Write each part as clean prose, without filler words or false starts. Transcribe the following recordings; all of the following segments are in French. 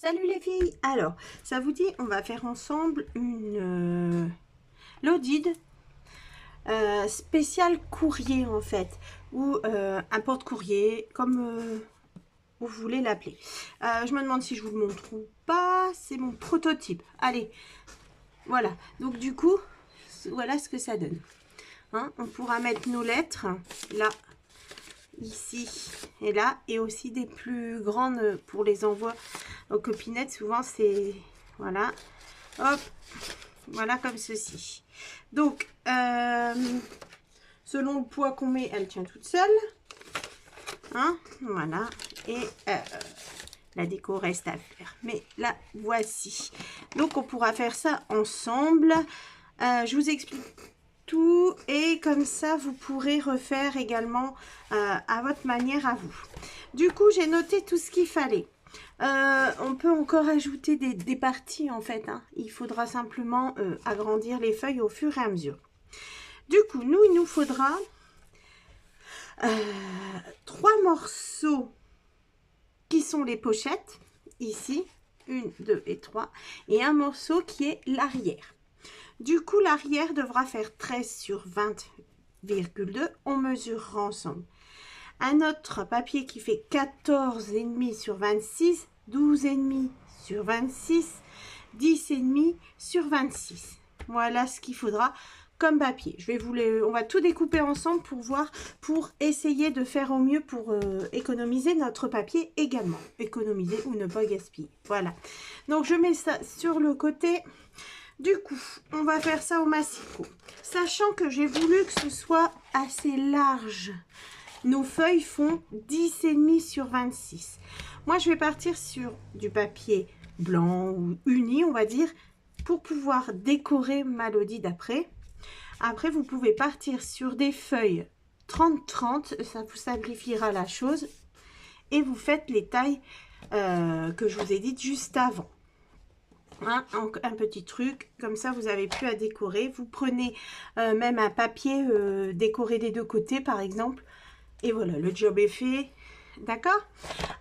Salut les filles. Alors, ça vous dit, on va faire ensemble une Lodid spécial courrier en fait, ou un porte-courrier, comme vous voulez l'appeler. Je me demande si je vous le montre ou pas. C'est mon prototype. Allez, voilà. Donc du coup, voilà ce que ça donne. Hein, on pourra mettre nos lettres là, ici et là, et aussi des plus grandes pour les envois aux copinettes. Souvent c'est, voilà, hop, voilà, comme ceci. Donc selon le poids qu'on met, elle tient toute seule, hein, voilà. Et la déco reste à faire, mais là voici. Donc on pourra faire ça ensemble. Je vous explique tout, et comme ça vous pourrez refaire également à votre manière à vous. Du coup, j'ai noté tout ce qu'il fallait. On peut encore ajouter des parties en fait, hein. Il faudra simplement agrandir les feuilles au fur et à mesure. Du coup, il nous faudra 3 morceaux qui sont les pochettes, ici, 1, 2 et 3, et un morceau qui est l'arrière. Du coup, l'arrière devra faire 13 sur 20,2. On mesurera ensemble. Un autre papier qui fait 14,5 sur 26, 12,5 sur 26, 10,5 sur 26. Voilà ce qu'il faudra comme papier. On va tout découper ensemble pour voir, pour essayer de faire au mieux pour économiser notre papier également. Économiser ou ne pas gaspiller. Voilà. Donc je mets ça sur le côté. Du coup, on va faire ça au massicot. Sachant que j'ai voulu que ce soit assez large. Nos feuilles font 10,5 sur 26. Moi, je vais partir sur du papier blanc ou uni, on va dire, pour pouvoir décorer ma Lodid d'après. Après, vous pouvez partir sur des feuilles 30-30, ça vous simplifiera la chose. Et vous faites les tailles que je vous ai dites juste avant. Hein, un petit truc, comme ça vous avez plus à décorer. Vous prenez même un papier décoré des deux côtés, par exemple. Et voilà, le job est fait. D'accord?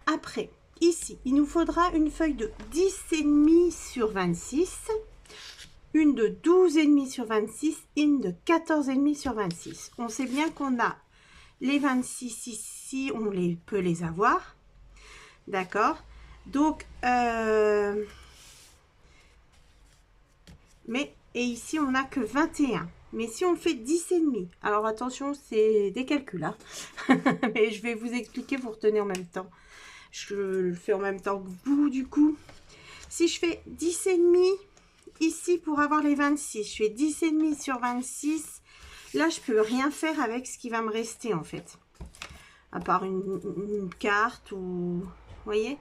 Après, ici, il nous faudra une feuille de 10,5 sur 26, une de 12,5 sur 26, une de 14,5 sur 26. On sait bien qu'on a les 26 ici, on peut les avoir. D'accord? Donc, et ici, on n'a que 21. Mais si on fait 10,5, alors attention, c'est des calculs, hein. Mais je vais vous expliquer, vous retenez en même temps. Je le fais en même temps que vous, du coup. Si je fais 10,5 ici pour avoir les 26, je fais 10,5 sur 26. Là, je peux rien faire avec ce qui va me rester, en fait. À part une carte ou... Vous voyez,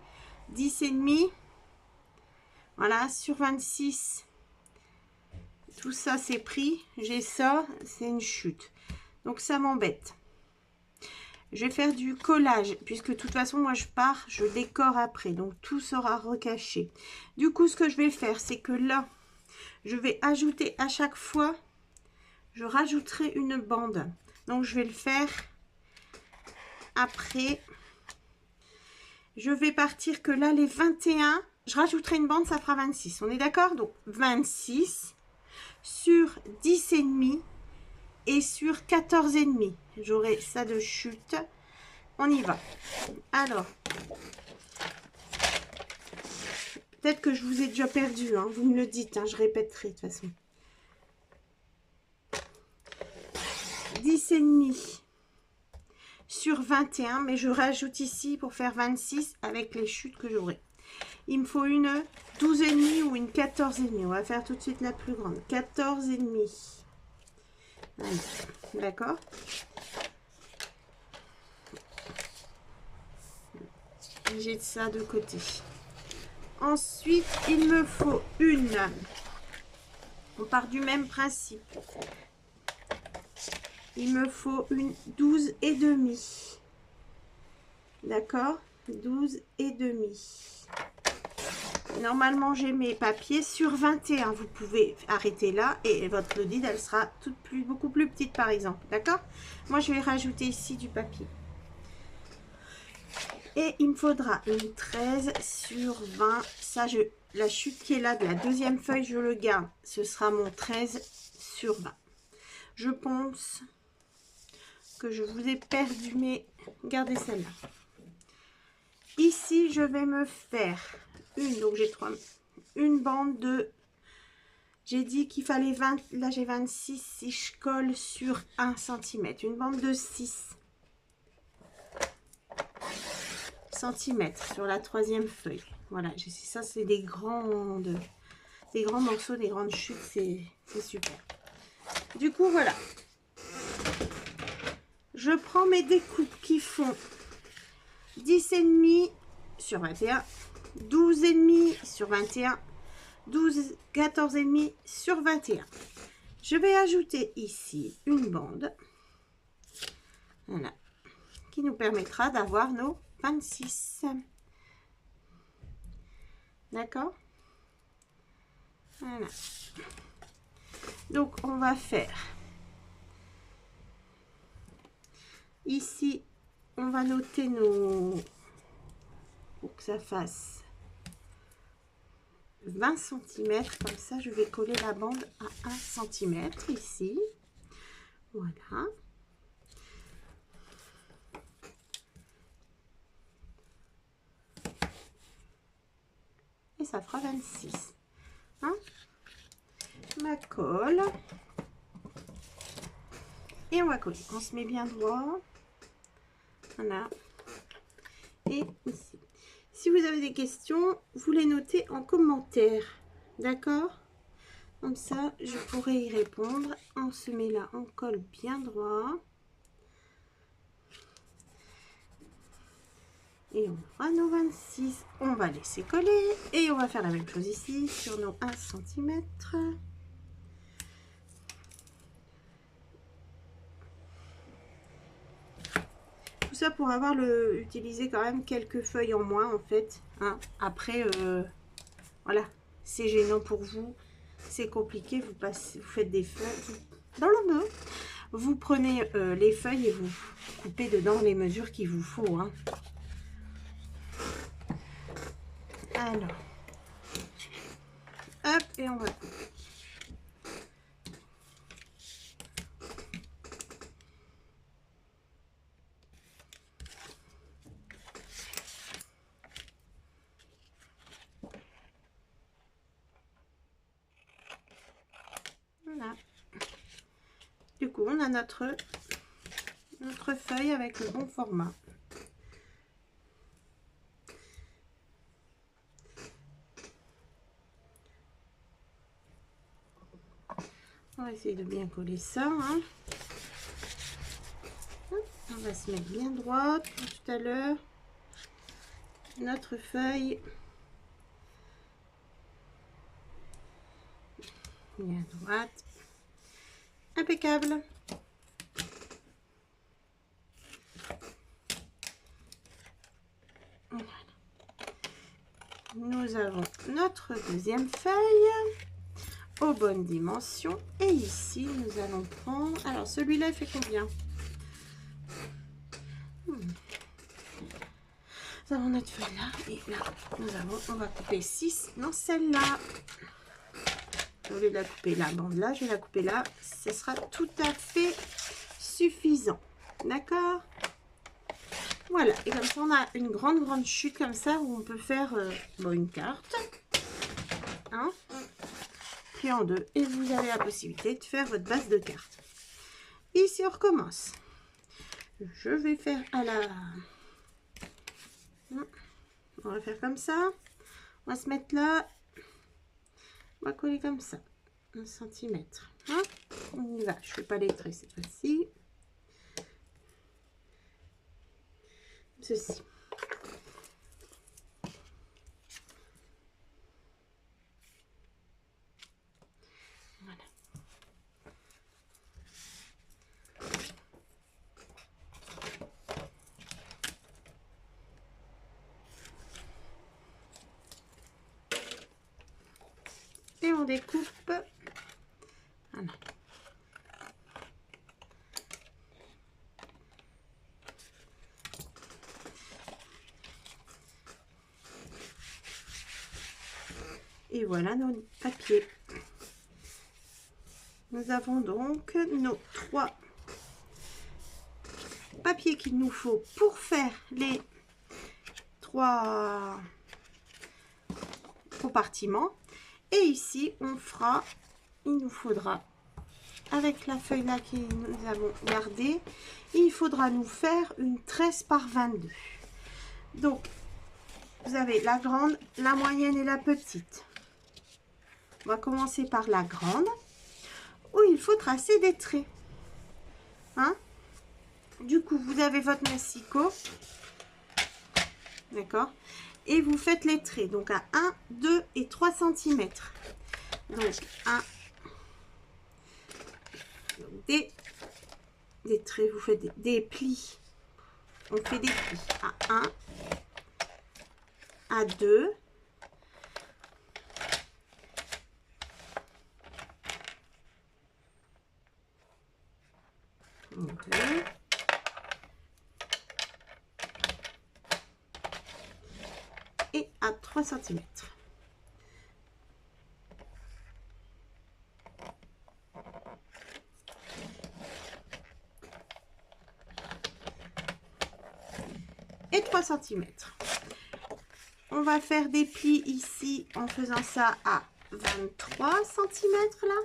10,5. Voilà, sur 26. Tout ça, c'est pris. J'ai ça, c'est une chute. Donc, ça m'embête. Je vais faire du collage, puisque de toute façon, moi, je pars, je décore après. Donc, tout sera recaché. Du coup, ce que je vais faire, c'est que là, je vais ajouter à chaque fois, je rajouterai une bande. Donc, je vais le faire après. Je vais partir que là, les 21, je rajouterai une bande, ça fera 26. On est d'accord? Donc, 26 sur 10,5 et sur 14,5. J'aurai ça de chute. On y va. Alors, peut-être que je vous ai déjà perdu, hein, vous me le dites, hein, je répéterai de toute façon. 10,5 sur 21, mais je rajoute ici pour faire 26 avec les chutes que j'aurai. Il me faut une 12,5 ou une 14,5. On va faire tout de suite la plus grande. 14,5. D'accord? J'ai ça de côté. Ensuite, il me faut une. On part du même principe. Il me faut une 12,5. D'accord? 12,5. Normalement, j'ai mes papiers sur 21. Vous pouvez arrêter là et votre Lodid, elle sera beaucoup plus petite, par exemple. D'accord? Moi, je vais rajouter ici du papier. Et il me faudra une 13 sur 20 ça, la chute qui est là de la deuxième feuille, je le garde. Ce sera mon 13/20. Je pense que je vous ai perdu, mais gardez celle-là. Ici, je vais me faire donc j'ai une bande de, j'ai dit qu'il fallait 20, là j'ai 26, si je colle sur 1 cm, une bande de 6 cm sur la troisième feuille. Voilà, ça c'est des grands morceaux, des grandes chutes, c'est super. Du coup, voilà. Je prends mes découpes qui font 10,5 sur 21, 12,5 sur 21, 14,5 sur 21. Je vais ajouter ici une bande, voilà, qui nous permettra d'avoir nos 26. D'accord? Voilà. Donc, on va faire ici, on va noter pour que ça fasse 20 cm. Comme ça, je vais coller la bande à 1 cm ici. Voilà. Et ça fera 26. Hein? Ma colle. Et on va coller. On se met bien droit. Voilà. Et ici. Si vous avez des questions, vous les notez en commentaire. D'accord? Comme ça, je pourrai y répondre. On se met là, on colle bien droit. Et on fera nos 26. On va laisser coller. Et on va faire la même chose ici sur nos 1 cm. Tout ça pour utiliser quand même quelques feuilles en moins en fait. Hein. Après, voilà, c'est gênant pour vous. C'est compliqué. Vous faites des feuilles. Dans le mot, vous prenez les feuilles et vous coupez dedans les mesures qu'il vous faut. Hein. Alors, hop, et on va couper. Voilà. Du coup, on a notre feuille avec le bon format. On va essayer de bien coller ça. Hein. On va se mettre bien droit comme tout à l'heure. Notre feuille. Bien droite. Impeccable. Voilà. Nous avons notre deuxième feuille aux bonnes dimensions. Et ici, nous allons prendre... Alors, celui-là, il fait combien? Nous avons notre feuille là. Et là, on va couper 6 dans celle-là. Au lieu de la couper la bande là, je vais la couper là. Ce sera tout à fait suffisant. D'accord? Voilà. Et comme ça, on a une grande chute comme ça où on peut faire une carte. Hein? Puis en deux. Et vous avez la possibilité de faire votre base de carte. Ici, on recommence. Je vais faire à la... On va faire comme ça. On va se mettre là. On va coller comme ça. 1 cm. Hein? On y va. Je ne fais pas les traits cette fois-ci. Ceci. Voilà. Et on découpe. Voilà. Et voilà nos papiers. Nous avons donc nos 3 papiers qu'il nous faut pour faire les 3 compartiments. Et ici, on fera, il nous faudra, avec la feuille là que nous avons gardée, il faudra nous faire une 13 par 22. Donc, vous avez la grande, la moyenne et la petite. On va commencer par la grande, où il faut tracer des traits. Hein? Du coup, vous avez votre massicot. D'accord? Et vous faites les traits. Donc, à 1, 2 et 3 cm. Donc, 1. Des traits, vous faites des plis. On fait des plis à 1, à 2. Et à 3 cm. Et 3 cm. On va faire des plis ici en faisant ça à 23 cm là.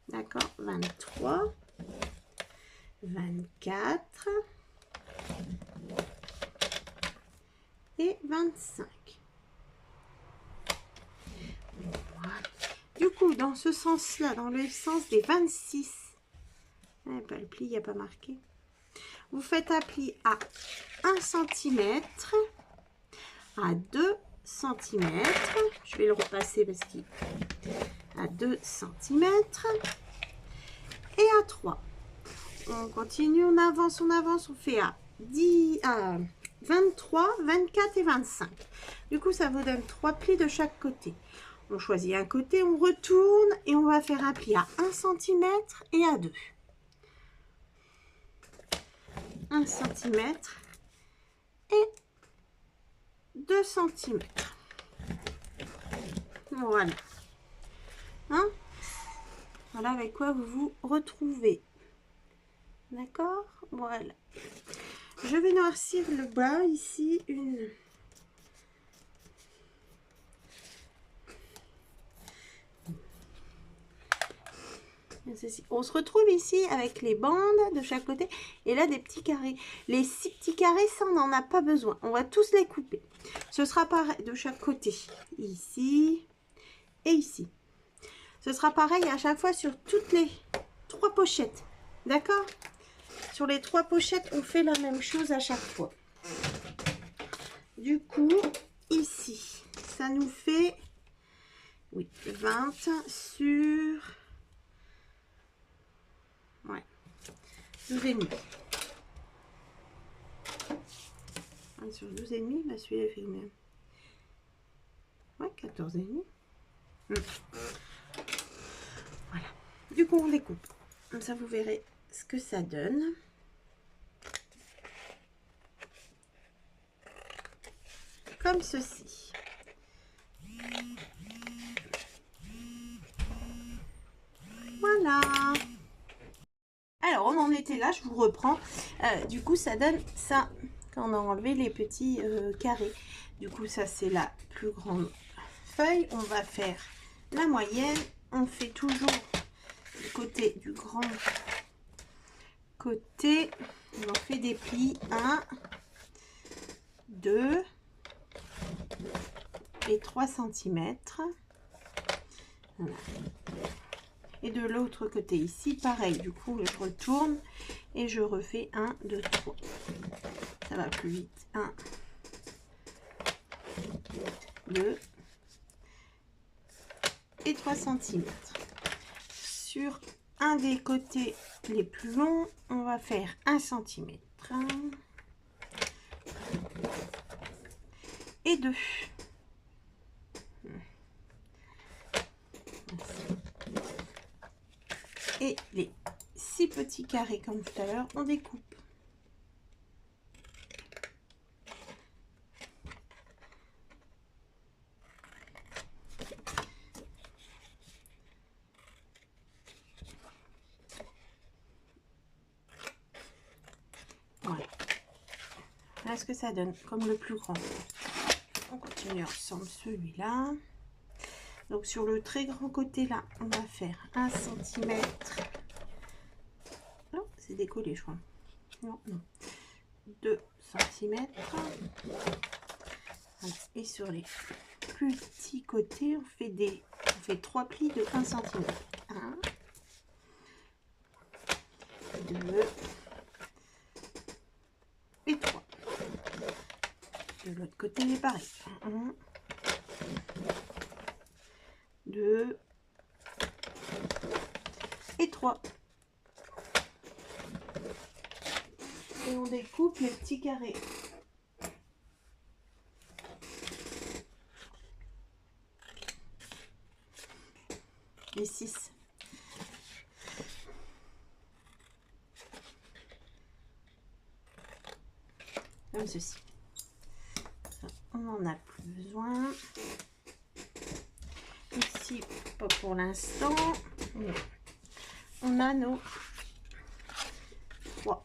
D'accord, 23, 24 et 25. Voilà. Du coup, dans ce sens-là, dans le sens des 26, le pli, il n'y a pas marqué. Vous faites un pli à 1 cm, à 2 cm. Je vais le repasser parce qu'il à 2 cm et à 3. On continue, on avance, on fait à 23, 24 et 25. Du coup, ça vous donne 3 plis de chaque côté. On choisit un côté, on retourne et on va faire un pli à 1 cm et à 2. 1 cm et 2 cm. Voilà. Hein? Voilà avec quoi vous vous retrouvez. D'accord? Voilà. Je vais noircir le bas ici. On se retrouve ici avec les bandes de chaque côté et là des petits carrés. Les 6 petits carrés, ça on n'en a pas besoin. On va tous les couper. Ce sera pareil de chaque côté. Ici et ici. Ce sera pareil à chaque fois sur toutes les 3 pochettes. D'accord? Sur les 3 pochettes, on fait la même chose à chaque fois. Du coup, ici, ça nous fait 20 sur 12,5. Sur 12,5, bah celui-là fait combien? 14,5. Voilà. Du coup, on découpe. Comme ça, vous verrez ce que ça donne. Comme ceci. Voilà. Alors, on en était là, je vous reprends. Du coup, ça donne ça quand on a enlevé les petits carrés. Du coup, ça, c'est la plus grande feuille. On va faire la moyenne. On fait toujours du côté du grand côté. On fait des plis 1, 2 et 3 cm. Voilà. Et de l'autre côté ici, pareil. Du coup, je retourne et je refais 1, 2, 3. Ça va plus vite. 1, 2 et 3 cm. Sur un des côtés les plus longs, on va faire 1 cm. Et 2. Et les 6 petits carrés comme tout à l'heure, on découpe. Voilà ce que ça donne, comme le plus grand. On continue ensemble celui-là. Donc sur le très grand côté là, on va faire 1 cm. Oh, c'est décollé, je crois. Non, non. 2 cm. Voilà. Et sur les plus petits côtés, on fait 3 plis de 1 cm. 1, 2 et 3. De l'autre côté, il est pareil. 1, 2 et 3. Et on découpe les petits carrés. Les 6. Comme ceci. On n'en a plus besoin. Ici, pas pour l'instant. On a nos 3.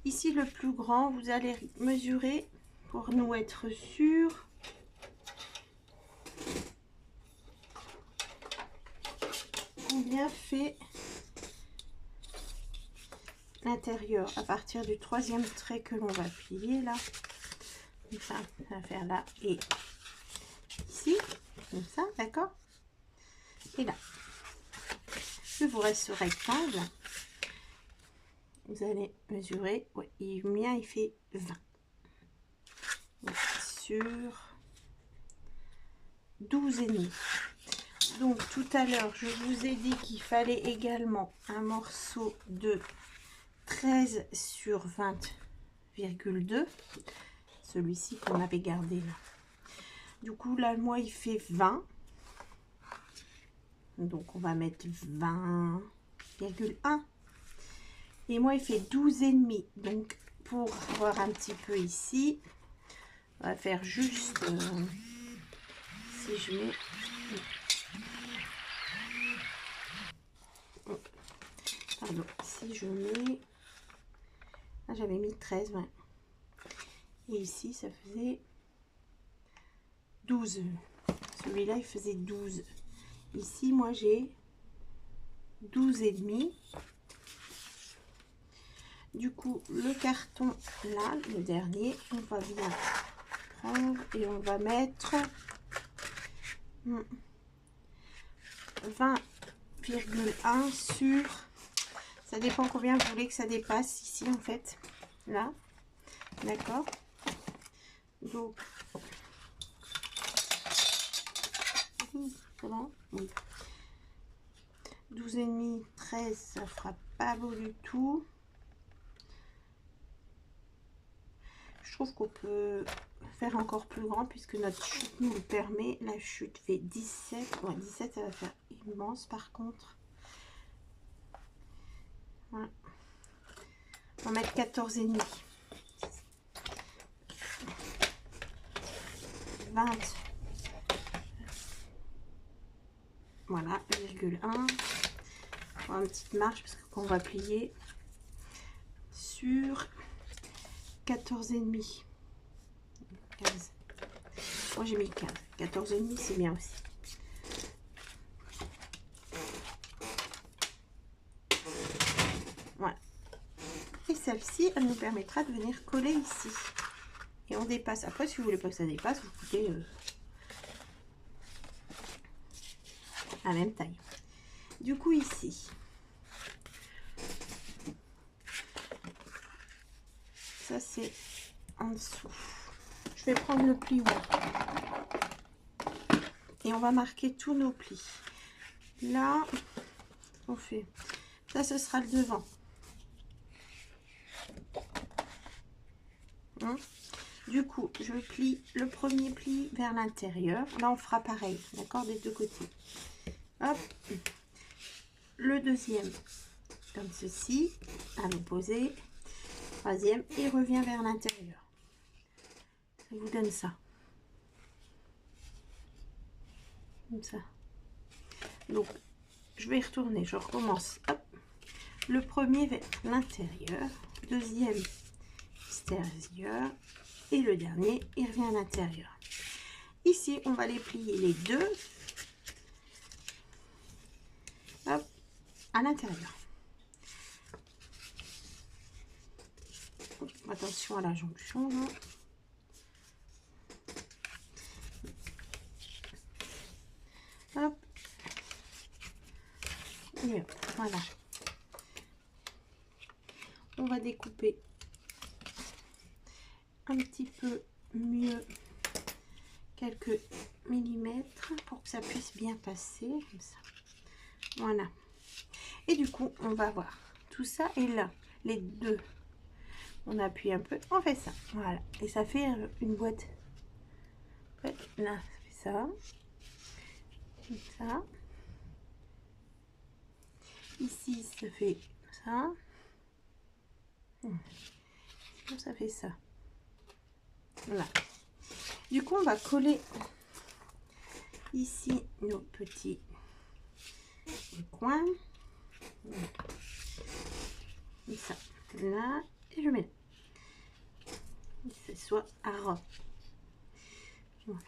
Ici, le plus grand, vous allez mesurer pour nous être sûr. Combien fait l'intérieur à partir du 3e trait que l'on va plier là. Enfin, on va faire là et ici, comme ça, d'accord. Et là, il vous reste ce rectangle. Vous allez mesurer. Ouais, le mien il fait 20. Donc, sur 12,5. Donc tout à l'heure, je vous ai dit qu'il fallait également un morceau de 13 sur 20,2. Celui-ci qu'on avait gardé là. Du coup, là, moi, il fait 20. Donc, on va mettre 20,1. Et moi, il fait 12,5. Donc, pour voir un petit peu ici, on va faire juste... si je mets... Pardon, si je mets... Ah, j'avais mis 13, ouais. Et ici, ça faisait 12. Celui-là, il faisait 12. Ici, moi, j'ai 12,5. Du coup, le carton, là, le dernier, on va bien prendre et on va mettre 20,1 sur... Ça dépend combien vous voulez que ça dépasse ici, en fait. Là. D'accord. Donc... C'est bon? Oui. 12,5, 13, ça fera pas beau du tout. Je trouve qu'on peut faire encore plus grand puisque notre chute nous le permet. La chute fait 17. Ouais, 17, ça va faire immense par contre. Voilà. On va mettre 14,5. 20. Voilà, 1,1. Une petite marge parce qu'on va plier sur 14,5. 15. Moi j'ai mis 15. 14,5 c'est bien aussi. Voilà. Et celle-ci, elle nous permettra de venir coller ici. Et on dépasse. Après, si vous voulez pas que ça dépasse, vous coupez à la même taille. Du coup, ici, ça c'est en dessous. Je vais prendre le pli haut. Et on va marquer tous nos plis. Là, on fait... Ça, ce sera le devant. Du coup, je plie le premier pli vers l'intérieur. Là, on fera pareil, d'accord, des deux côtés. Hop. Le deuxième, comme ceci, à l'opposé. Troisième, et revient vers l'intérieur. Ça vous donne ça. Comme ça. Donc, je vais retourner, je recommence. Hop. Le premier vers l'intérieur. Deuxième, l'extérieur. Et le dernier, il revient à l'intérieur. Ici, on va les plier les deux. Hop, à l'intérieur. Attention à la jonction. Là. Hop. Et hop, voilà. On va découper un petit peu mieux, quelques millimètres pour que ça puisse bien passer comme ça. Voilà. Et du coup, on va voir tout ça et là, les deux. On appuie un peu, on fait ça. Voilà. Et ça fait une boîte. Là, ça fait ça. Comme ça. Ici, ça fait ça. Ça fait ça. Voilà. Du coup, on va coller ici nos petits coins. Comme ça. Là. Et je mets là. Que ce soit à rond. Voilà.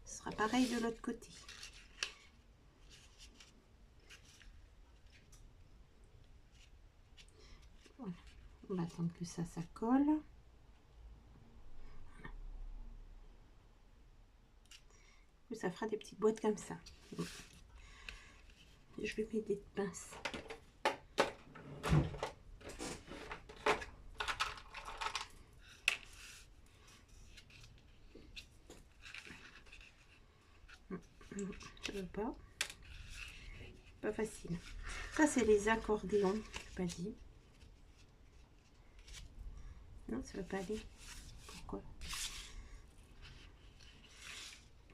Ce sera pareil de l'autre côté. Voilà. On va attendre que ça colle. Ça fera des petites boîtes comme ça. Je vais mettre des pinces. Ça veut pas facile. Ça c'est les accordéons, je pas dit. Non, ça va pas aller. Pourquoi?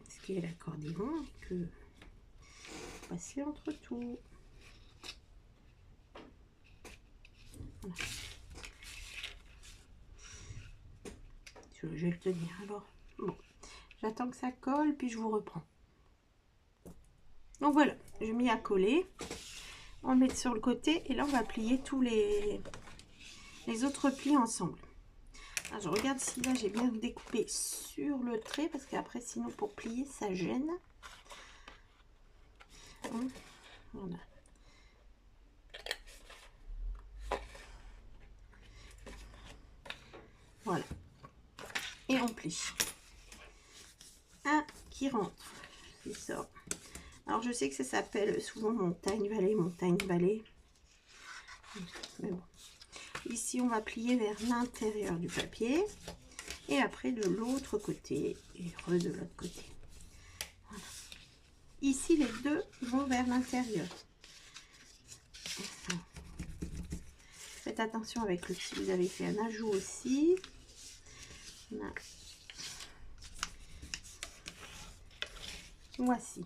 Ce qui est l'accordéon, que passer entre tout. Voilà. Je vais le tenir alors. Bon, j'attends que ça colle, puis je vous reprends. Donc voilà, j'ai mis à coller. On le met sur le côté et là on va plier tous les autres plis ensemble. Alors, je regarde si là j'ai bien découpé sur le trait parce qu'après sinon pour plier ça gêne. Voilà. Voilà. Et on plie. Un qui rentre. C'est ça. Alors je sais que ça s'appelle souvent montagne-vallée, montagne-vallée. Mais bon. Ici on va plier vers l'intérieur du papier. Et après de l'autre côté. Et de l'autre côté. Voilà. Ici les deux vont vers l'intérieur. Faites attention avec le si vous avez fait un ajout aussi. Voilà. Voici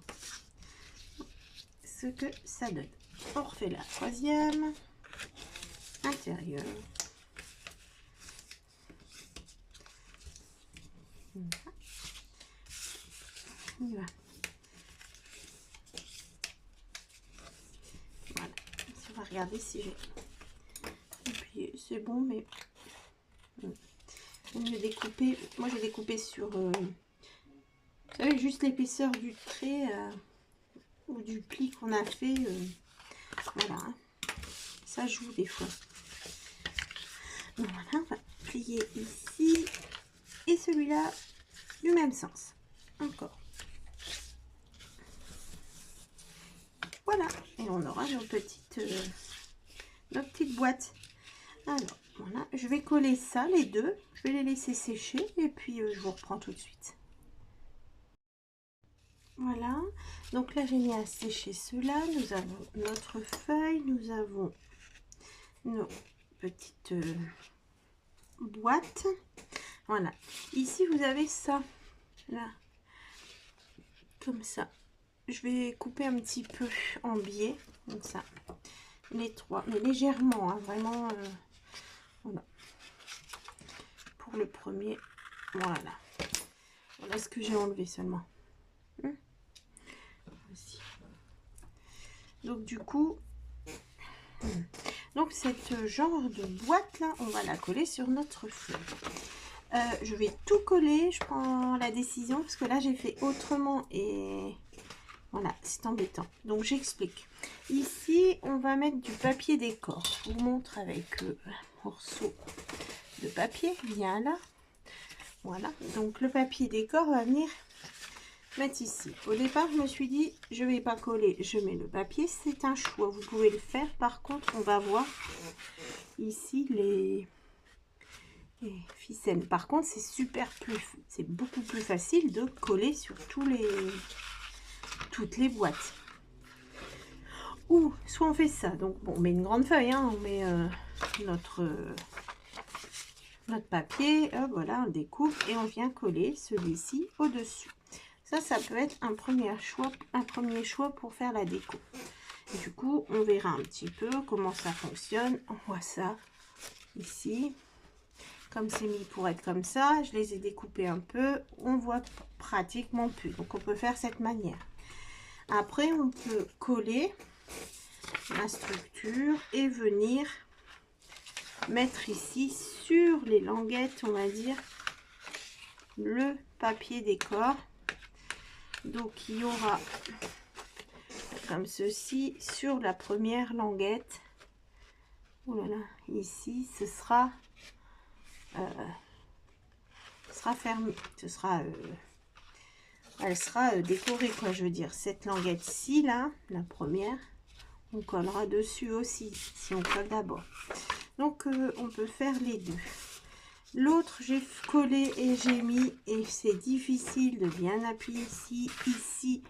ce que ça donne. On refait la troisième. Intérieur. Voilà. Voilà. On va regarder si j'ai... Et puis c'est bon, mais... On va découper... Moi j'ai découpé sur... Vous savez, juste l'épaisseur du trait ou du pli qu'on a fait. Voilà. Hein. Ça joue des fois. Donc voilà, on va plier ici. Et celui-là, du même sens. Encore. Voilà. Et on aura nos petites boîtes. Alors, voilà. Je vais coller ça, les deux. Je vais les laisser sécher. Et puis, je vous reprends tout de suite. Voilà, donc là j'ai mis à sécher cela. Nous avons notre feuille, nous avons nos petites boîtes. Voilà, ici vous avez ça, là, comme ça. Je vais couper un petit peu en biais, comme ça, les trois, mais légèrement, hein, vraiment. Voilà, pour le premier, voilà. Voilà ce que j'ai enlevé seulement. Donc du coup, Donc cette genre de boîte là, on va la coller sur notre feuille. Je vais tout coller, je prends la décision parce que là j'ai fait autrement et voilà, c'est embêtant. Donc j'explique. Ici, on va mettre du papier décor. Je vous montre avec un morceau de papier. Bien là. Voilà. Donc le papier décor va venir mettre ici. Au départ, je me suis dit, je vais pas coller, je mets le papier. C'est un choix. Vous pouvez le faire. Par contre, on va voir ici les ficelles. Par contre, c'est beaucoup plus facile de coller sur toutes les boîtes. Ou soit on fait ça, donc bon, on met une grande feuille, hein, on met notre papier, voilà, on découpe et on vient coller celui-ci au-dessus. Ça peut être un premier choix pour faire la déco. Et du coup, on verra un petit peu comment ça fonctionne. On voit ça ici. Comme c'est mis pour être comme ça, je les ai découpés un peu, on voit pratiquement plus. Donc on peut faire cette manière. Après, on peut coller la structure et venir mettre ici sur les languettes, on va dire, le papier décor. Donc il y aura comme ceci sur la première languette. Oh là là, ici ce sera fermé, elle sera décorée, quoi, je veux dire. Cette languette-ci là, la première, on collera dessus aussi si on colle d'abord. Donc on peut faire les deux. L'autre j'ai collé et j'ai mis, et c'est difficile de bien appuyer ici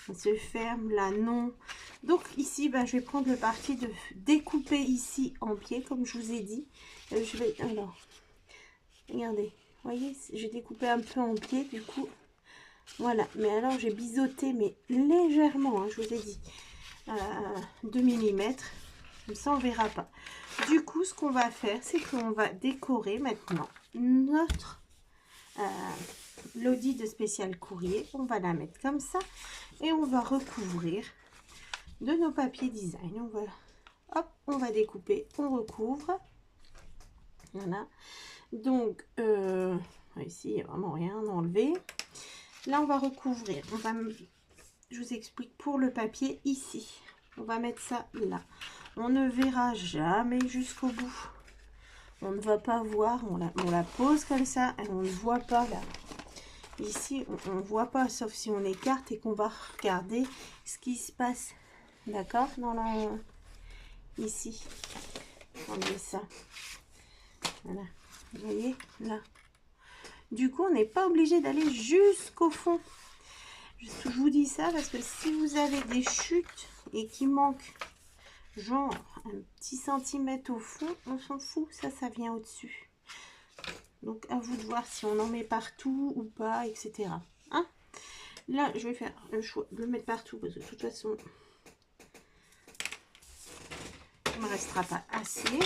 on se ferme, là non. Donc ici je vais prendre le parti de découper ici en pied comme je vous ai dit. Je vais, alors regardez, voyez, j'ai découpé un peu en pied du coup. Voilà, mais alors j'ai biseauté mais légèrement, hein, je vous ai dit 2 mm, comme ça on verra pas. Du coup ce qu'on va faire, c'est qu'on va décorer maintenant notre Lodi de spécial courrier. On va la mettre comme ça et on va recouvrir de nos papiers design. On va découper, on recouvre, voilà. Donc ici il n'y a vraiment rien à enlever. Là on va recouvrir, je vous explique pour le papier ici, on va mettre ça là. On ne verra jamais jusqu'au bout. On ne va pas voir, on la pose comme ça et on ne voit pas là. Ici, on ne voit pas, sauf si on écarte et qu'on va regarder ce qui se passe. D'accord? Ici. Enlevez ça. Voilà. Vous voyez? Là. Du coup, on n'est pas obligé d'aller jusqu'au fond. Je vous dis ça parce que si vous avez des chutes et qu'il manque genre un petit centimètre au fond, on s'en fout, ça vient au-dessus. Donc à vous de voir si on en met partout ou pas, etc. Hein? Là, je vais faire le choix de le mettre partout parce que de toute façon, il ne me restera pas assez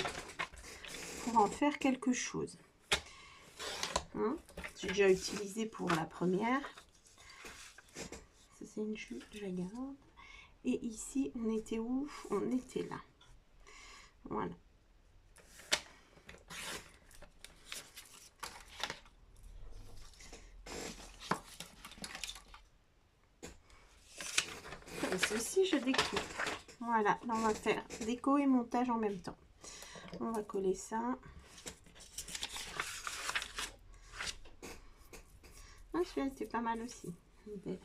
pour en faire quelque chose. Hein? J'ai déjà utilisé pour la première. Ça, c'est une chute, je la garde. Et ici, on était où? On était là. Voilà. Comme ceci, je découpe. Voilà, là on va faire déco et montage en même temps. On va coller ça. Ah, celui-là, c'était pas mal aussi. Belle.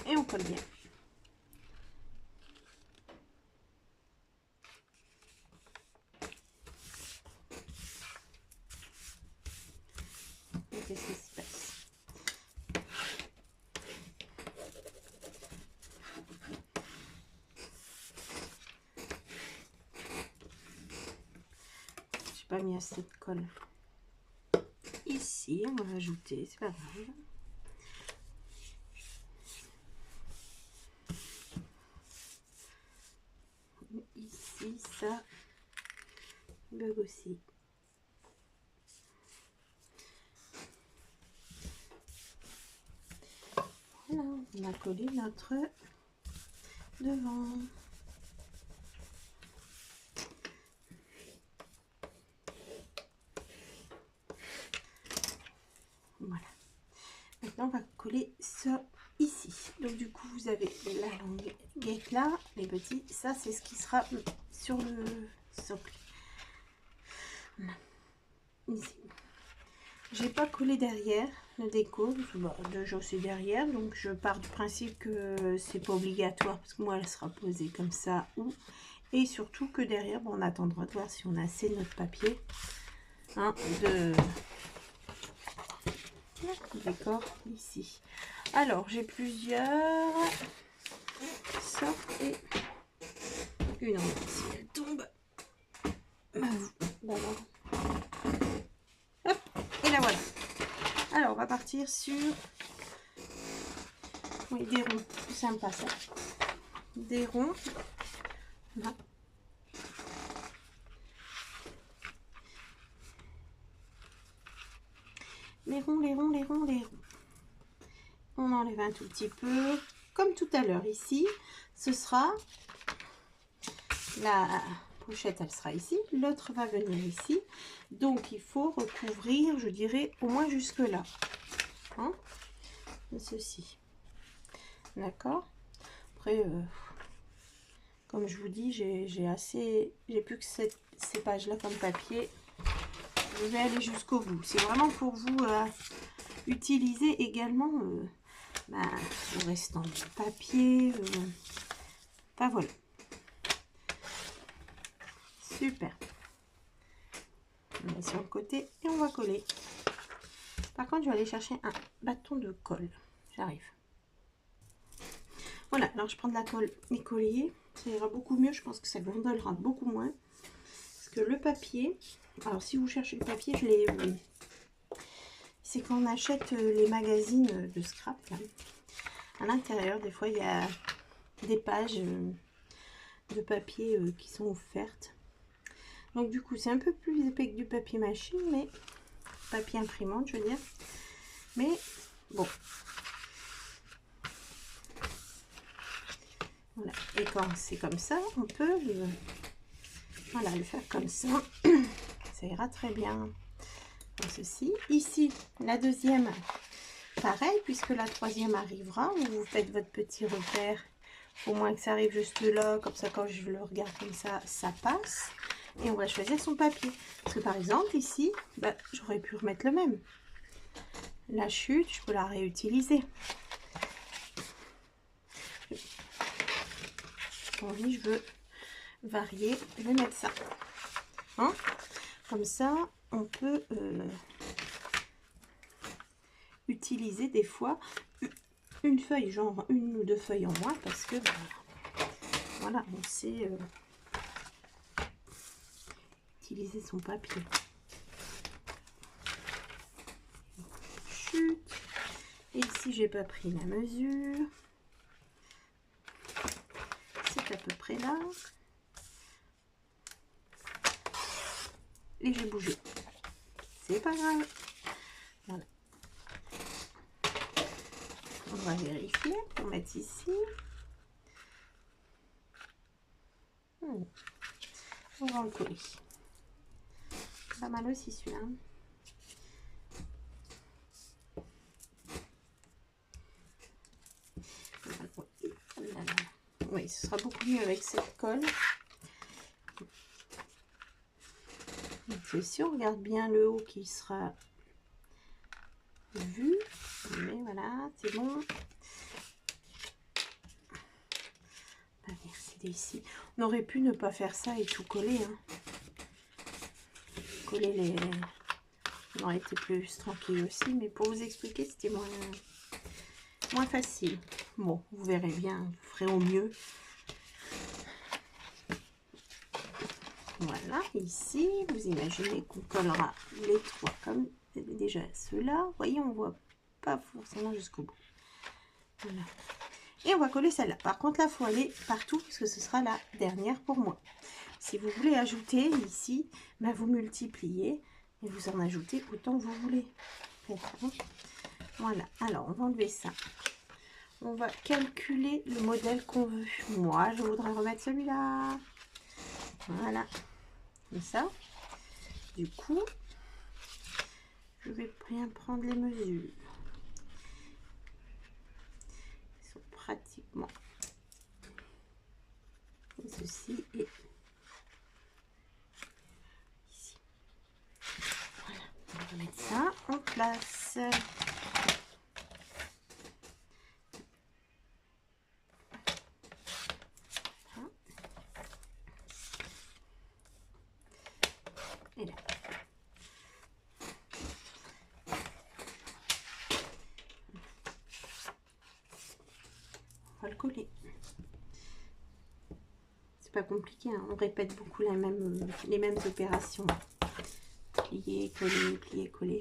Et on colle bien. Qu'est-ce qui se passe? J'ai pas mis assez de colle. Ici, on va ajouter, c'est pas grave. Ici, ça bug aussi. Voilà, on a collé notre devant. Voilà. Maintenant, on va coller ça ici. Donc, du coup, vous avez la languette là, les petits. Ça, c'est ce qui sera sur le socle. Voilà. Ici. J'ai pas collé derrière le déco. Déjà, c'est derrière. Donc, je pars du principe que c'est pas obligatoire. Parce que moi, elle sera posée comme ça. Et surtout que derrière, bon, on attendra de voir si on a assez notre papier. Hein, de décor ici. Alors, j'ai plusieurs sortes et une envie. Si elle tombe, d'abord. Hop, et la voilà. Alors, on va partir sur des ronds. C'est sympa ça. Des ronds. Là. Les ronds, les ronds, les ronds, les ronds. On enlève un tout petit peu. Comme tout à l'heure ici, ce sera la pochette, elle sera ici. L'autre va venir ici. Donc, il faut recouvrir, je dirais, au moins jusque là. Hein, ceci. D'accord. Après, comme je vous dis, j'ai plus que ces pages-là comme papier. Je vais aller jusqu'au bout. C'est vraiment pour vous utiliser également le restant du papier. Enfin, voilà. Super. On met sur le côté et on va coller. Par contre, je vais aller chercher un bâton de colle. J'arrive. Voilà, alors je prends de la colle écolier. Ça ira beaucoup mieux. Je pense que ça gondolera beaucoup moins. Parce que le papier... Alors, si vous cherchez le papier, je l'ai... c'est quand on achète les magazines de scrap. Là. À l'intérieur, des fois, il y a des pages de papier qui sont offertes. Donc, du coup, c'est un peu plus épais que du papier machine, mais... papier imprimante, je veux dire. Mais, bon... Voilà. Et quand c'est comme ça, on peut voilà, le faire comme ça. Ça ira très bien. Comme ceci. Ici, la deuxième, pareil, puisque la troisième arrivera. Vous faites votre petit repère. Au moins que ça arrive juste là. Comme ça, quand je le regarde comme ça, ça passe. Et on va choisir son papier. Parce que par exemple, ici, j'aurais pu remettre le même. La chute, je peux la réutiliser. Envie, je veux varier, je vais mettre ça. Hein, comme ça, on peut utiliser des fois une feuille, genre une ou deux feuilles en moins, parce que voilà, on sait utiliser son papier. Chute. Et ici, j'ai pas pris la mesure. C'est à peu près là. Et j'ai bougé. C'est pas grave. Voilà. On va vérifier pour mettre ici. On va en coller. Pas mal aussi celui-là. Oui, ce sera beaucoup mieux avec cette colle. Donc, si on regarde bien le haut qui sera vu, mais voilà, c'est bon. On va décider ici. On aurait pu ne pas faire ça et tout coller. Hein. Coller les... On aurait été plus tranquille aussi, mais pour vous expliquer, c'était moins facile. Bon, vous verrez bien, vous ferez au mieux. Voilà, ici, vous imaginez qu'on collera les trois comme déjà ceux-là. Vous voyez, on voit pas forcément jusqu'au bout. Voilà. Et on va coller celle-là. Par contre, là, il faut aller partout parce que ce sera la dernière pour moi. Si vous voulez ajouter ici, vous multipliez et vous en ajoutez autant que vous voulez. Voilà, alors on va enlever ça. on va calculer le modèle qu'on veut. Moi, je voudrais remettre celui-là. Voilà, comme ça. Du coup, je vais bien prendre les mesures. Ils sont pratiquement comme ceci et ici. Voilà, on va mettre ça en place. Et là. On va le coller. C'est pas compliqué, hein. On répète beaucoup les mêmes opérations. Plier, coller, plier, coller.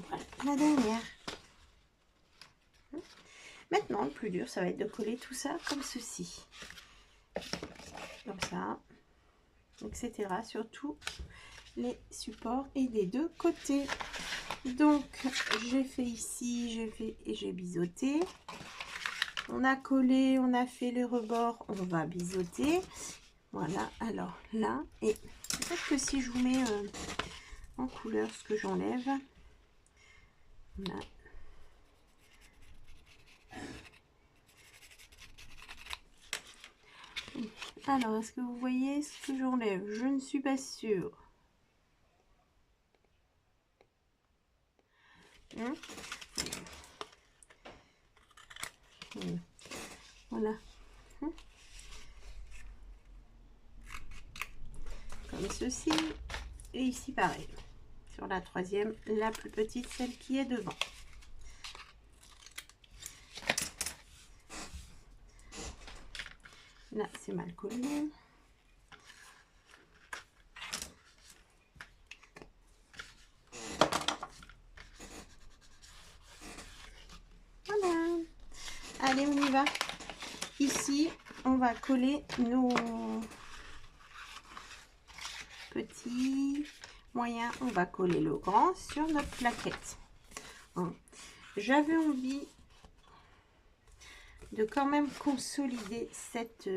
Voilà, la dernière. Maintenant, le plus dur, ça va être de coller tout ça comme ceci. Comme ça, etc. Surtout les supports et des deux côtés. Donc, j'ai fait ici, j'ai fait et j'ai biseauté. On a collé, on a fait les rebords, on va biseauter. Voilà, alors là, et peut-être que si je vous mets en couleur ce que j'enlève, là. Alors, est-ce que vous voyez ce que j'enlève? Je ne suis pas sûre. Hein? Voilà. Comme ceci. Et ici, pareil. Sur la troisième, la plus petite, celle qui est devant. Là, c'est mal collé. Voilà. Allez, on y va. Ici, on va coller nos petits moyens. On va coller le grand sur notre plaquette. Hein. J'avais envie de quand même consolider cette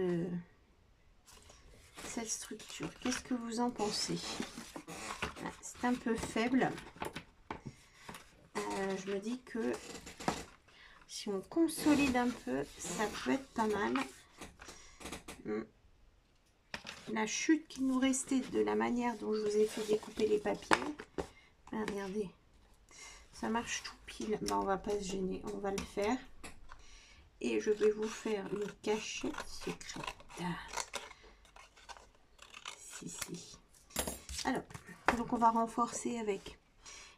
structure. Qu'est-ce que vous en pensez? C'est un peu faible. Je me dis que si on consolide un peu, ça peut être pas mal. La chute qui nous restait de la manière dont je vous ai fait découper les papiers. Ah, regardez, ça marche tout pile. Ben, on va pas se gêner, on va le faire. Et je vais vous faire une cachette secrète. Si. Alors, donc on va renforcer avec.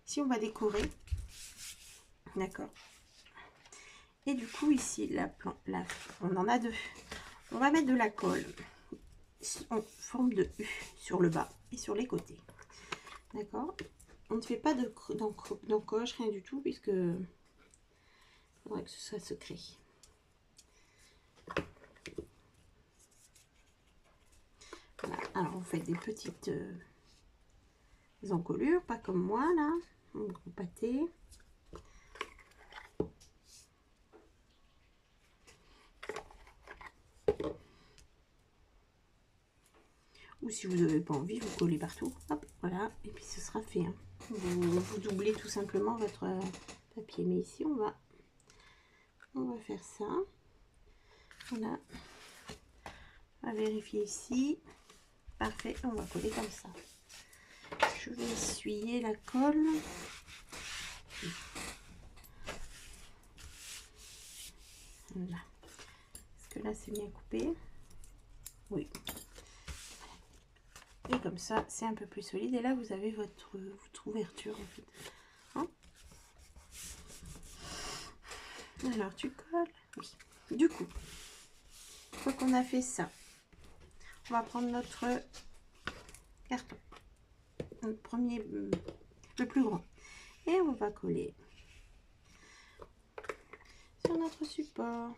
Ici, on va décorer. D'accord. Et du coup, ici, on en a deux. On va mettre de la colle en forme de U sur le bas et sur les côtés. D'accord. On ne fait pas d'encoche, rien du tout, puisque il faudrait que ce soit secret. Voilà. Alors, vous faites des petites encolures, pas comme moi, là. Vous pâtez. Ou si vous n'avez pas envie, vous collez partout. Hop, voilà. Et puis ce sera fait. Hein. Vous doublez tout simplement votre papier. Mais ici, on va faire ça. Voilà. On va vérifier ici. Parfait. On va coller comme ça. Je vais essuyer la colle. Voilà. Est-ce que là, c'est bien coupé? Oui. Et comme ça, c'est un peu plus solide. Et là, vous avez votre ouverture, en fait. Hein? Alors, tu colles. Oui. Du coup, une fois qu'on a fait ça, on va prendre notre carton, le premier, le plus grand, et on va coller sur notre support.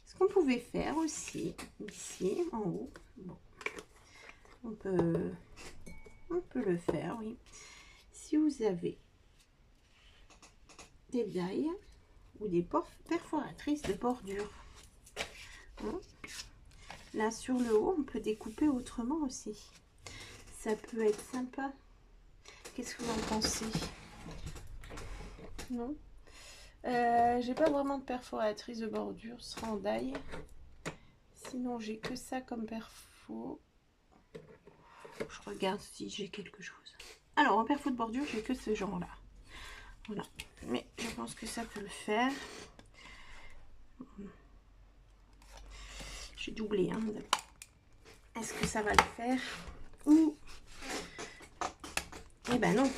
Ce qu'on pouvait faire aussi ici en haut, bon, on peut le faire, oui, si vous avez des dailles ou des perforatrices de bordure. Hein? Là sur le haut, on peut découper autrement aussi. Ça peut être sympa. Qu'est-ce que vous en pensez? Non, j'ai pas vraiment de perforatrice de bordure, ce sera en daille. Sinon, j'ai que ça comme perfo. Je regarde si j'ai quelque chose. Alors, en perfo de bordure, j'ai que ce genre-là. Voilà. Mais je pense que ça peut le faire. J'ai doublé. Hein. Est-ce que ça va le faire? Ou... Eh ben non.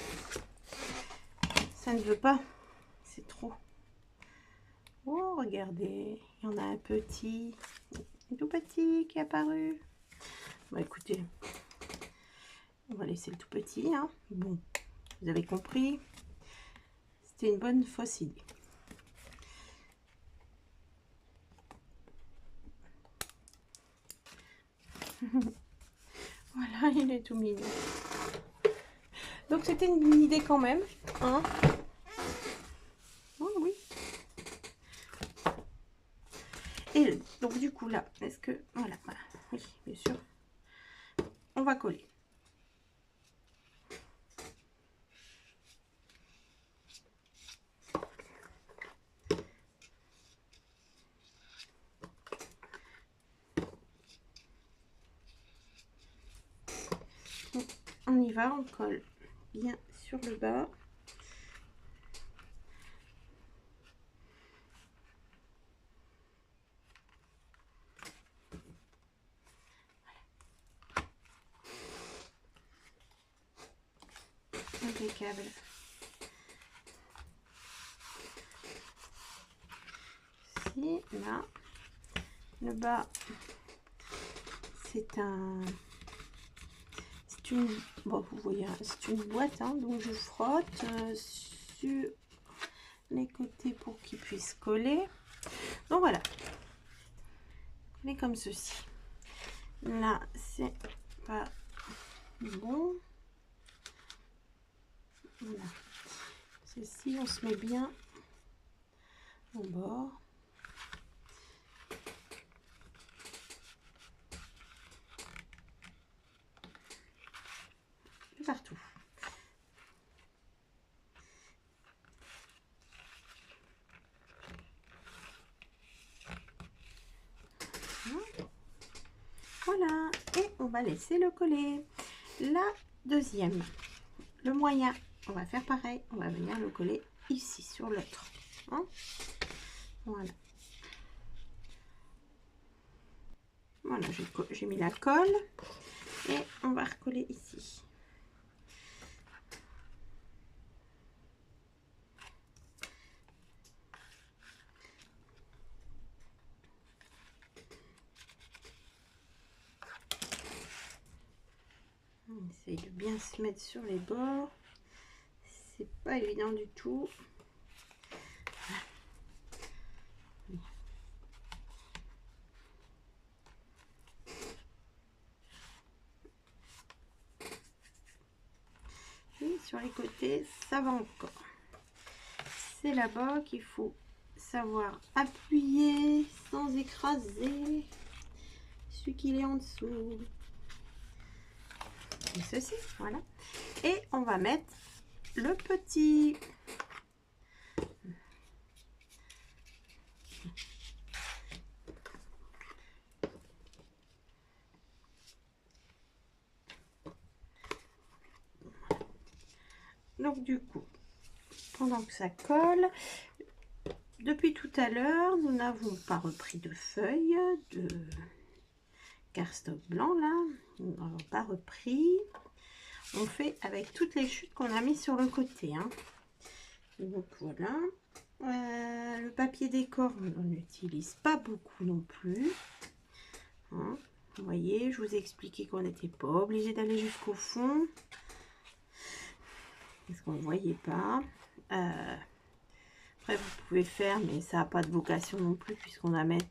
Ça ne veut pas. C'est trop. Oh, regardez. Il y en a un petit. Un tout petit qui est apparu. Bon, écoutez. On va laisser le tout petit. Hein. Bon. Vous avez compris. C'était une bonne fausse idée. Voilà, il est tout mignon. Donc c'était une idée quand même. Hein, oh, oui. Et donc du coup là, est-ce que... Voilà, voilà. Oui, bien sûr. On va coller. On y va, on colle bien sur le bas. Impeccable. Ici, là, le bas, c'est un... Bon, vous voyez, c'est une boîte, hein, donc je frotte sur les côtés pour qu'ils puissent coller. Donc voilà, coller comme ceci. Là, c'est pas bon. Voilà. Ceci, on se met bien au bord. Partout. Voilà, et on va laisser le coller. La deuxième, le moyen, on va faire pareil, on va venir le coller ici sur l'autre. Hein, voilà. Voilà, j'ai mis la colle et on va recoller ici. On essaye de bien se mettre sur les bords. C'est pas évident du tout. Et sur les côtés, ça va encore. C'est là-bas qu'il faut savoir appuyer sans écraser celui qui est en dessous. Et ceci, voilà. Et on va mettre le petit. Donc du coup, pendant que ça colle, depuis tout à l'heure, nous n'avons pas repris de feuilles de cardstock blanc là. Nous n'avons pas repris. On fait avec toutes les chutes qu'on a mis sur le côté. Hein. Donc voilà, Le papier décor, on n'utilise pas beaucoup non plus. Hein, vous voyez, je vous ai expliqué qu'on n'était pas obligé d'aller jusqu'au fond. Parce qu'on ne voyait pas. Après, vous pouvez faire, mais ça n'a pas de vocation non plus, puisqu'on va mettre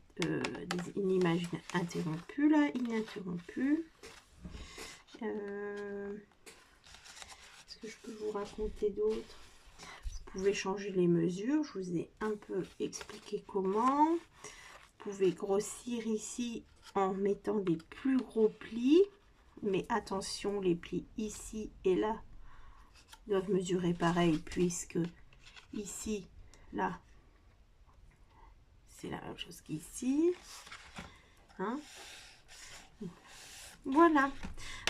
une image interrompue, là, ininterrompue. Est-ce que je peux vous raconter d'autres? Vous pouvez changer les mesures, je vous ai un peu expliqué comment. Vous pouvez grossir ici en mettant des plus gros plis, mais attention, les plis ici et là doivent mesurer pareil, puisque ici, là, c'est la même chose qu'ici. Hein, voilà.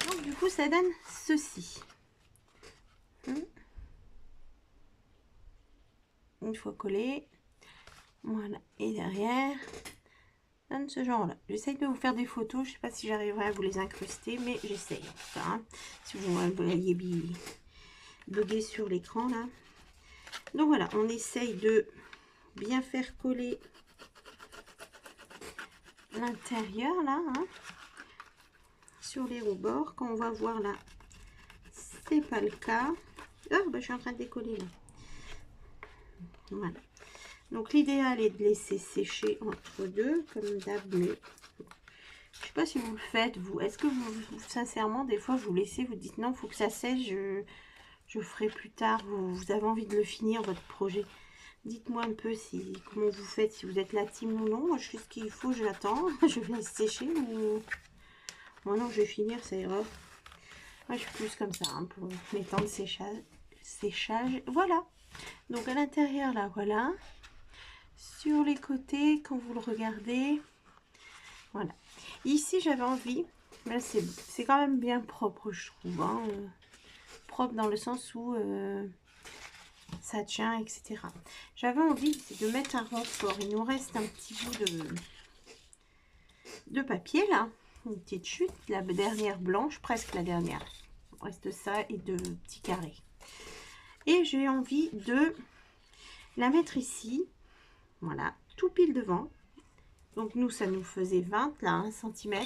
Donc du coup, ça donne ceci. Une fois collé, voilà, et derrière donne ce genre là. J'essaye de vous faire des photos, je sais pas si j'arriverai à vous les incruster, mais j'essaye en tout cas, hein. Si vous voyez bugger sur l'écran là. Donc voilà, on essaye de bien faire coller l'intérieur là, hein, sur les rebords. Quand on va voir là, c'est pas le cas. Oh, bah, je suis en train de décoller là. Voilà. Donc l'idéal est de laisser sécher entre deux, comme d'hab, mais je sais pas si vous le faites, vous. Est-ce que vous, sincèrement, des fois, vous laissez, vous dites non, il faut que ça sèche, je ferai plus tard, vous avez envie de le finir, votre projet. Dites-moi un peu comment vous faites, si vous êtes la team ou non. Moi, je fais ce qu'il faut, je l'attends, je laisse sécher, ou... Moi non, je vais finir, ça ira. Moi, je suis plus comme ça, hein, pour les temps de séchage. Voilà. Donc, à l'intérieur, là, voilà. Sur les côtés, quand vous le regardez, voilà. Ici, j'avais envie, là, c'est quand même bien propre, je trouve. Hein, propre dans le sens où ça tient, etc. J'avais envie de mettre un renfort. Il nous reste un petit bout de papier, là. Une petite chute, la dernière blanche, presque la dernière. Il reste ça et de petits carrés. Et j'ai envie de la mettre ici. Voilà, tout pile devant. Donc nous, ça nous faisait 20, là, 1 cm.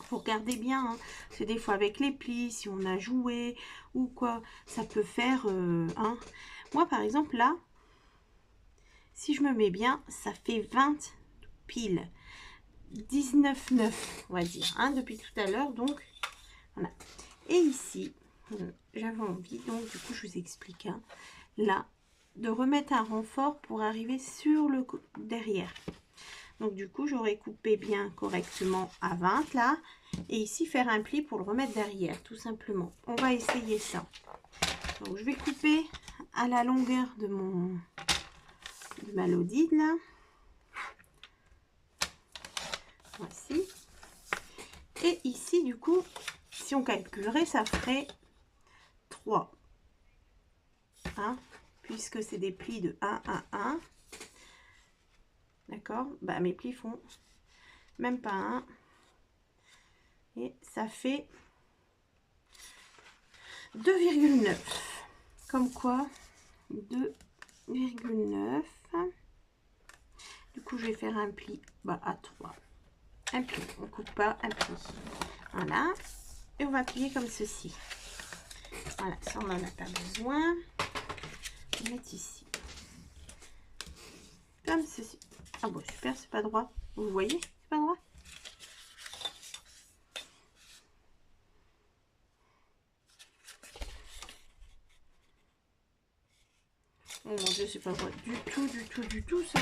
Faut regarder bien, hein, parce que des fois avec les plis, si on a joué ou quoi, ça peut faire... hein. Moi, par exemple, là, si je me mets bien, ça fait 20 piles. 19,9, on va dire, hein, depuis tout à l'heure. Donc, voilà. Et ici, j'avais envie, donc du coup, je vous explique, hein, là, de remettre un renfort pour arriver sur le derrière. Donc du coup, j'aurais coupé bien correctement à 20 là. Et ici, faire un pli pour le remettre derrière, tout simplement. On va essayer ça. Donc je vais couper à la longueur de ma lodide là. Voici. Et ici, du coup, si on calculerait, ça ferait 3. Hein, puisque c'est des plis de 1 à 1. D'accord, bah mes plis font même pas 1. Et ça fait 2,9. Comme quoi, 2,9. Du coup, je vais faire un pli à 3. Un pli, on coupe pas un pli. Voilà. Et on va plier comme ceci. Voilà, ça on n'en a pas besoin. On va mettre ici. Comme ceci. Ah bon, super, c'est pas droit. Vous voyez, c'est pas droit. Oh mon dieu, c'est pas droit du tout ça.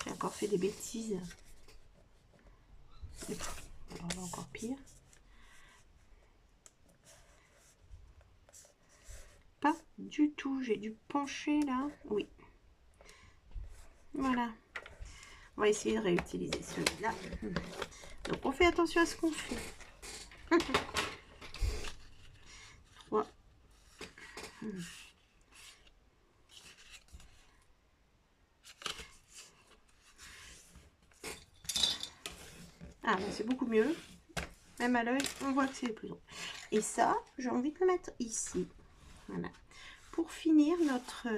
J'ai encore fait des bêtises. Alors là, encore pire. Pas du tout, j'ai dû pencher là. Oui. Voilà. On va essayer de réutiliser celui-là. Donc on fait attention à ce qu'on fait. 3. Ah, c'est beaucoup mieux. Même à l'œil, on voit que c'est plus long. Et ça, j'ai envie de le mettre ici. Voilà. Pour finir notre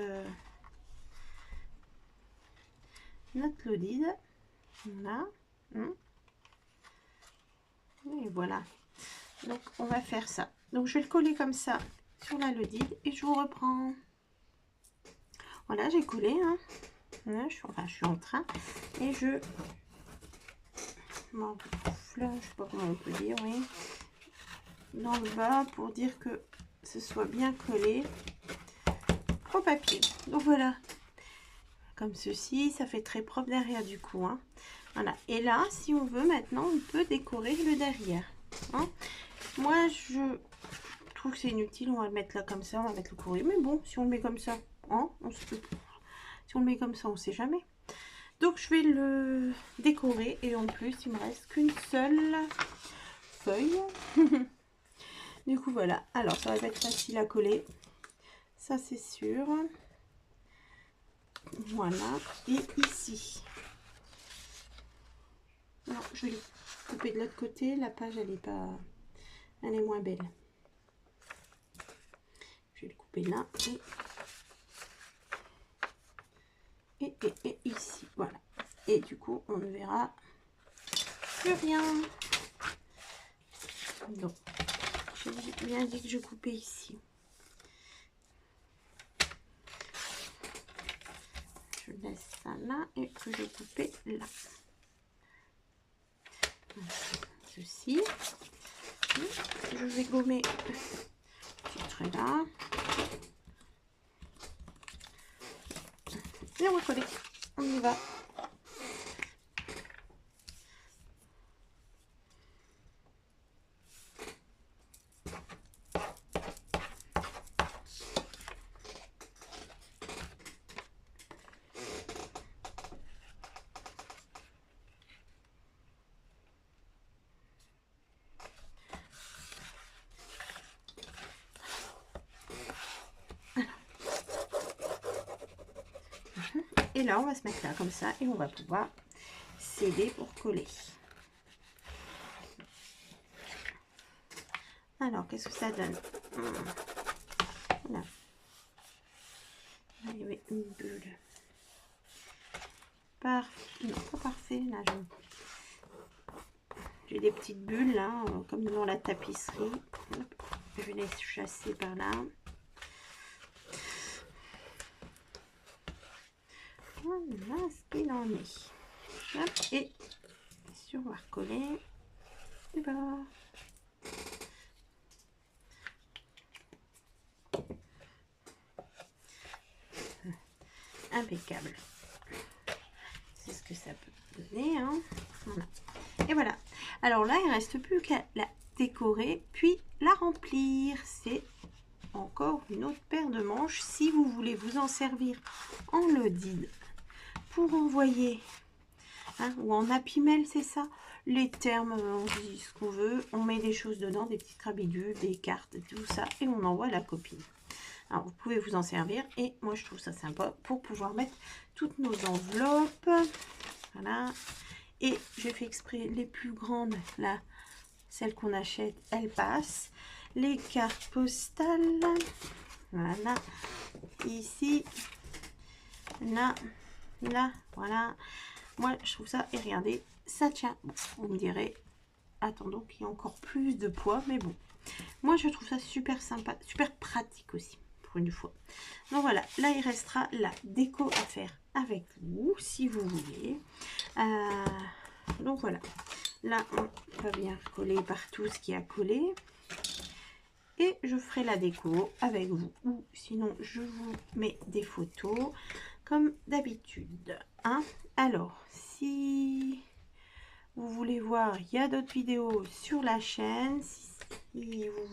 notre lodide. Voilà. Et voilà. Donc on va faire ça. Donc je vais le coller comme ça sur la lodide et je vous reprends. Voilà, j'ai collé. Hein. Voilà, je suis en train et je m'enfle, je sais pas comment on peut dire, oui, dans le bas pour dire que ce soit bien collé au papier. Donc voilà, comme ceci, ça fait très propre derrière du coup. Hein. Voilà. Et là, si on veut maintenant, on peut décorer le derrière. Hein. Moi, je trouve que c'est inutile. On va le mettre là comme ça, on va mettre le courrier. Mais bon, si on le met comme ça, hein, si on le met comme ça, on sait jamais. Donc je vais le décorer et en plus il me reste qu'une seule feuille. Du coup voilà, alors ça va être facile à coller, ça c'est sûr. Voilà, et ici, alors je vais le couper de l'autre côté, la page elle est moins belle. Je vais le couper là et ici, voilà. Et du coup on ne verra plus rien. Donc j'ai bien dit que je coupais ici. Je laisse ça là et que je coupais là. Ceci. Je vais gommer ce trait là. Et on va coller. On y va. Et là, on va se mettre là comme ça et on va pouvoir sceller pour coller. Alors, qu'est-ce que ça donne? Voilà. Il y avait une bulle. Non, pas parfait. Là, j'ai des petites bulles là, comme dans la tapisserie. Je vais les chasser par là. Voilà ce qu'il en est. Hop, et on va recoller du bord. Impeccable. C'est ce que ça peut donner. Hein. Voilà. Et voilà. Alors là, il ne reste plus qu'à la décorer, puis la remplir. C'est encore une autre paire de manches. Si vous voulez vous en servir en lodide pour envoyer, hein, ou en Happy Mail, c'est ça. Les termes, on dit ce qu'on veut. On met des choses dedans, des petites crabidules, des cartes, tout ça. Et on envoie à la copine. Alors, vous pouvez vous en servir. Et moi, je trouve ça sympa pour pouvoir mettre toutes nos enveloppes. Voilà. Et j'ai fait exprès les plus grandes, là, celles qu'on achète, elles passent. Les cartes postales, voilà. Ici, là, là, voilà. Moi, je trouve ça, et regardez, ça tient. Bon, vous me direz, attendons qu'il y ait encore plus de poids, mais bon. Moi, je trouve ça super sympa, super pratique aussi, pour une fois. Donc voilà, là, il restera la déco à faire avec vous, si vous voulez. Donc voilà, là, on va bien coller partout ce qui a collé. Et je ferai la déco avec vous. Ou sinon, je vous mets des photos comme d'habitude. Hein? Alors, si vous voulez voir, il y a d'autres vidéos sur la chaîne. Si vous